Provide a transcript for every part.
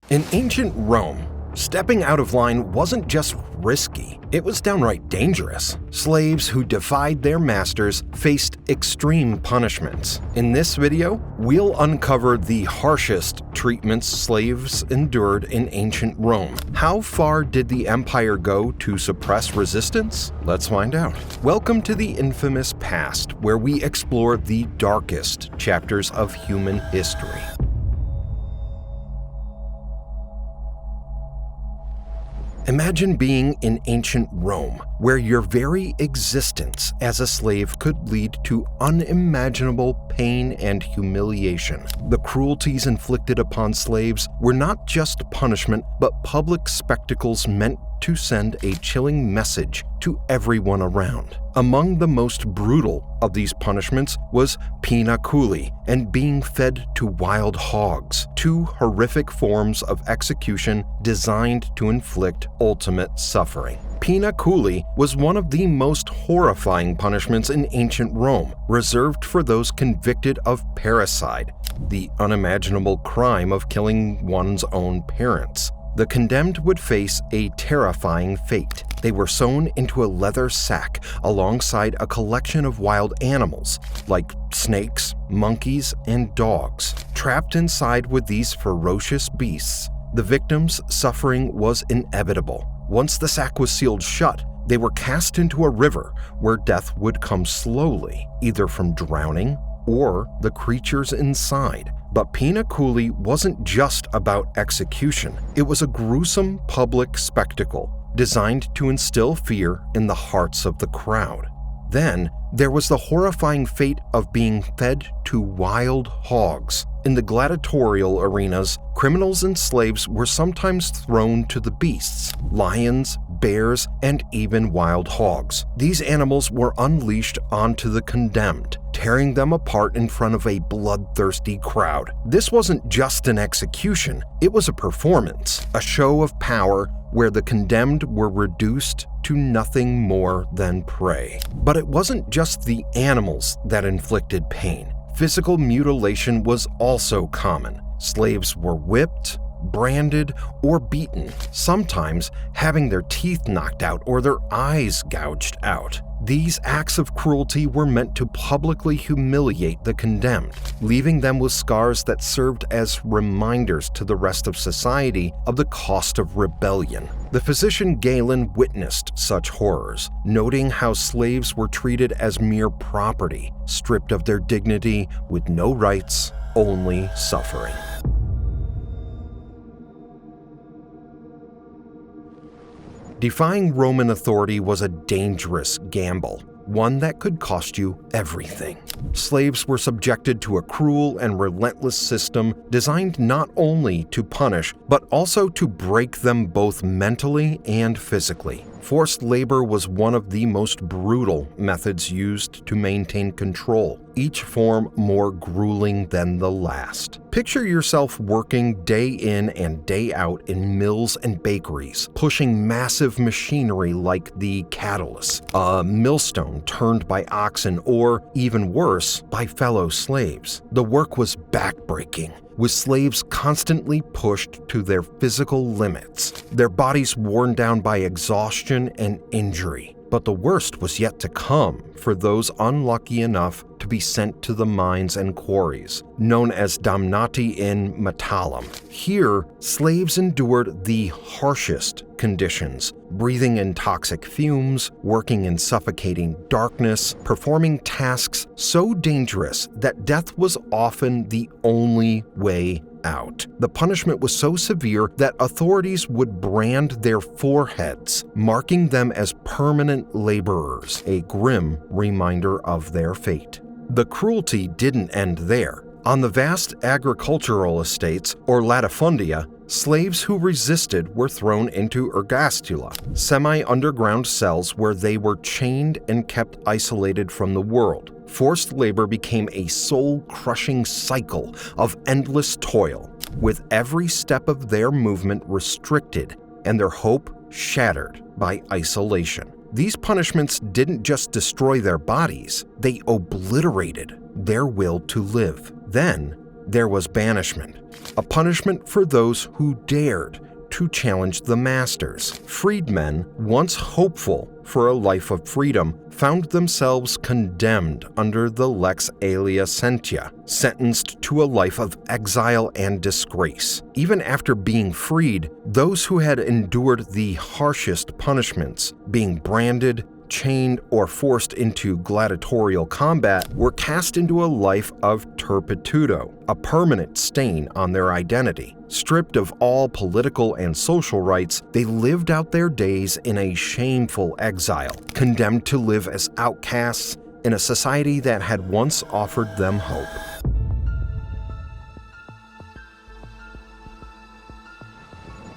In ancient Rome, stepping out of line wasn't just risky, it was downright dangerous. Slaves who defied their masters faced extreme punishments. In this video, we'll uncover the harshest treatments slaves endured in ancient Rome. How far did the empire go to suppress resistance? Let's find out. Welcome to the infamous past, where we explore the darkest chapters of human history. Imagine being in ancient Rome, where your very existence as a slave could lead to unimaginable pain and humiliation. The cruelties inflicted upon slaves were not just punishment, but public spectacles meant to send a chilling message to everyone around. Among the most brutal of these punishments was pena culi and being fed to wild hogs, two horrific forms of execution designed to inflict ultimate suffering. Pena culi was one of the most horrifying punishments in ancient Rome, reserved for those convicted of parricide, the unimaginable crime of killing one's own parents. The condemned would face a terrifying fate. They were sewn into a leather sack alongside a collection of wild animals, like snakes, monkeys, and dogs. Trapped inside with these ferocious beasts, the victim's suffering was inevitable. Once the sack was sealed shut, they were cast into a river where death would come slowly, either from drowning or the creatures inside. But pena culi wasn't just about execution. It was a gruesome public spectacle designed to instill fear in the hearts of the crowd. Then, there was the horrifying fate of being fed to wild hogs. In the gladiatorial arenas, criminals and slaves were sometimes thrown to the beasts, lions, bears, and even wild hogs. These animals were unleashed onto the condemned, tearing them apart in front of a bloodthirsty crowd. This wasn't just an execution, it was a performance, a show of power where the condemned were reduced to nothing more than prey. But it wasn't just the animals that inflicted pain. Physical mutilation was also common. Slaves were whipped, branded, or beaten, sometimes having their teeth knocked out or their eyes gouged out. These acts of cruelty were meant to publicly humiliate the condemned, leaving them with scars that served as reminders to the rest of society of the cost of rebellion. The physician Galen witnessed such horrors, noting how slaves were treated as mere property, stripped of their dignity with no rights, only suffering. Defying Roman authority was a dangerous gamble, one that could cost you everything. Slaves were subjected to a cruel and relentless system designed not only to punish, but also to break them both mentally and physically. Forced labor was one of the most brutal methods used to maintain control, each form more grueling than the last. Picture yourself working day in and day out in mills and bakeries, pushing massive machinery like the catalyst, a millstone turned by oxen, or even worse, by fellow slaves. The work was backbreaking, with slaves constantly pushed to their physical limits, their bodies worn down by exhaustion and injury. But the worst was yet to come for those unlucky enough to be sent to the mines and quarries, known as damnati in metallum. Here, slaves endured the harshest conditions, breathing in toxic fumes, working in suffocating darkness, performing tasks so dangerous that death was often the only way out. The punishment was so severe that authorities would brand their foreheads, marking them as permanent laborers, a grim reminder of their fate. The cruelty didn't end there. On the vast agricultural estates, or latifundia, slaves who resisted were thrown into ergastula, semi-underground cells where they were chained and kept isolated from the world. Forced labor became a soul-crushing cycle of endless toil, with every step of their movement restricted and their hope shattered by isolation. These punishments didn't just destroy their bodies, they obliterated their will to live. Then, there was banishment, a punishment for those who dared to challenge the masters. Freedmen, once hopeful for a life of freedom, found themselves condemned under the lex alia sentia, sentenced to a life of exile and disgrace. Even after being freed, those who had endured the harshest punishments, being branded, chained, or forced into gladiatorial combat, were cast into a life of turpitudo, a permanent stain on their identity. Stripped of all political and social rights, they lived out their days in a shameful exile, condemned to live as outcasts in a society that had once offered them hope.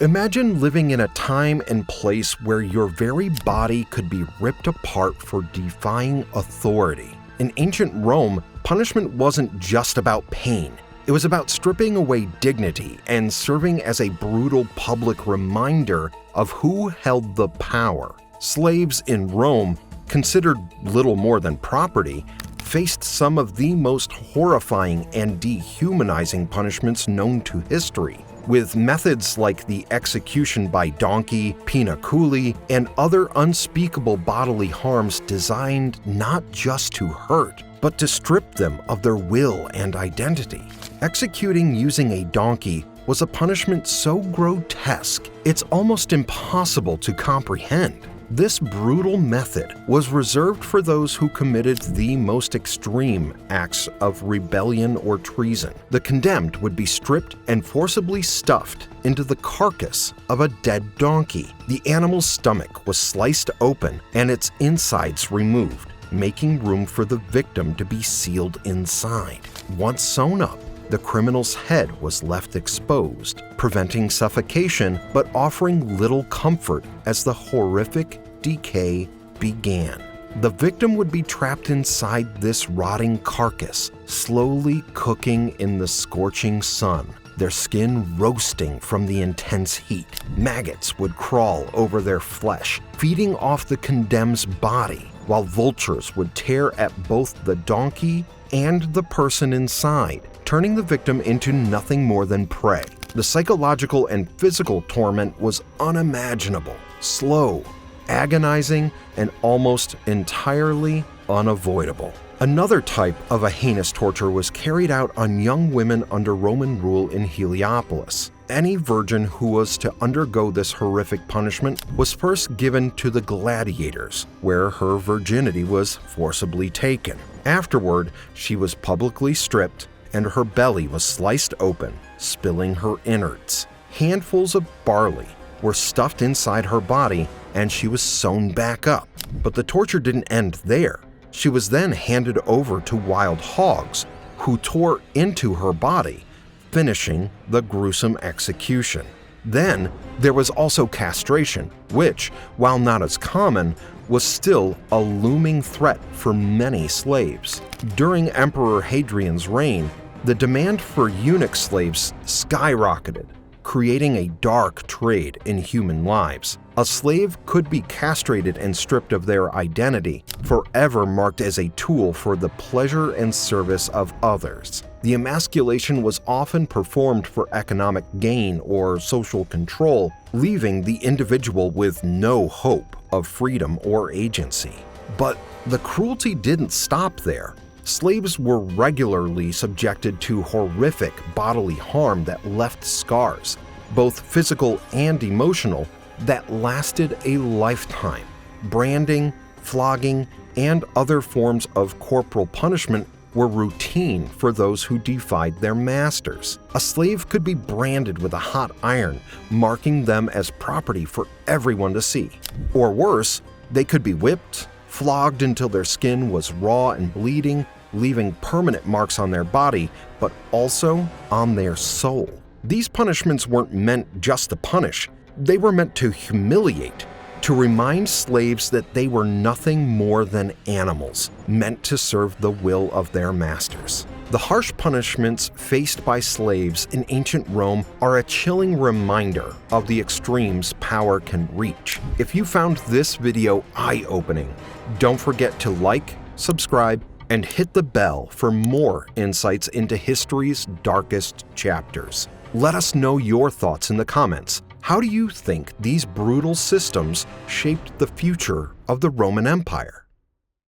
Imagine living in a time and place where your very body could be ripped apart for defying authority. In ancient Rome, punishment wasn't just about pain. It was about stripping away dignity and serving as a brutal public reminder of who held the power. Slaves in Rome, considered little more than property, faced some of the most horrifying and dehumanizing punishments known to history. With methods like the execution by donkey, pinaculi, and other unspeakable bodily harms designed not just to hurt, but to strip them of their will and identity. Executing using a donkey was a punishment so grotesque, it's almost impossible to comprehend. This brutal method was reserved for those who committed the most extreme acts of rebellion or treason. The condemned would be stripped and forcibly stuffed into the carcass of a dead donkey. The animal's stomach was sliced open and its insides removed, making room for the victim to be sealed inside. Once sewn up, the criminal's head was left exposed, preventing suffocation but offering little comfort as the horrific decay began. The victim would be trapped inside this rotting carcass, slowly cooking in the scorching sun, their skin roasting from the intense heat. Maggots would crawl over their flesh, feeding off the condemned's body, while vultures would tear at both the donkey and the person inside, turning the victim into nothing more than prey. The psychological and physical torment was unimaginable, slow, agonizing, and almost entirely unavoidable. Another type of a heinous torture was carried out on young women under Roman rule in Heliopolis. Any virgin who was to undergo this horrific punishment was first given to the gladiators, where her virginity was forcibly taken. Afterward, she was publicly stripped and her belly was sliced open, spilling her innards. Handfuls of barley were stuffed inside her body and she was sewn back up. But the torture didn't end there. She was then handed over to wild hogs who tore into her body, finishing the gruesome execution. Then there was also castration, which, while not as common, was still a looming threat for many slaves. During Emperor Hadrian's reign, the demand for eunuch slaves skyrocketed, creating a dark trade in human lives. A slave could be castrated and stripped of their identity, forever marked as a tool for the pleasure and service of others. The emasculation was often performed for economic gain or social control, leaving the individual with no hope of freedom or agency. But the cruelty didn't stop there. Slaves were regularly subjected to horrific bodily harm that left scars, both physical and emotional, that lasted a lifetime. Branding, flogging, and other forms of corporal punishment were routine for those who defied their masters. A slave could be branded with a hot iron, marking them as property for everyone to see. Or worse, they could be whipped, flogged until their skin was raw and bleeding, leaving permanent marks on their body, but also on their soul. These punishments weren't meant just to punish, they were meant to humiliate, to remind slaves that they were nothing more than animals, meant to serve the will of their masters. The harsh punishments faced by slaves in ancient Rome are a chilling reminder of the extremes power can reach. If you found this video eye-opening, don't forget to like, subscribe, and hit the bell for more insights into history's darkest chapters. Let us know your thoughts in the comments. How do you think these brutal systems shaped the future of the Roman Empire?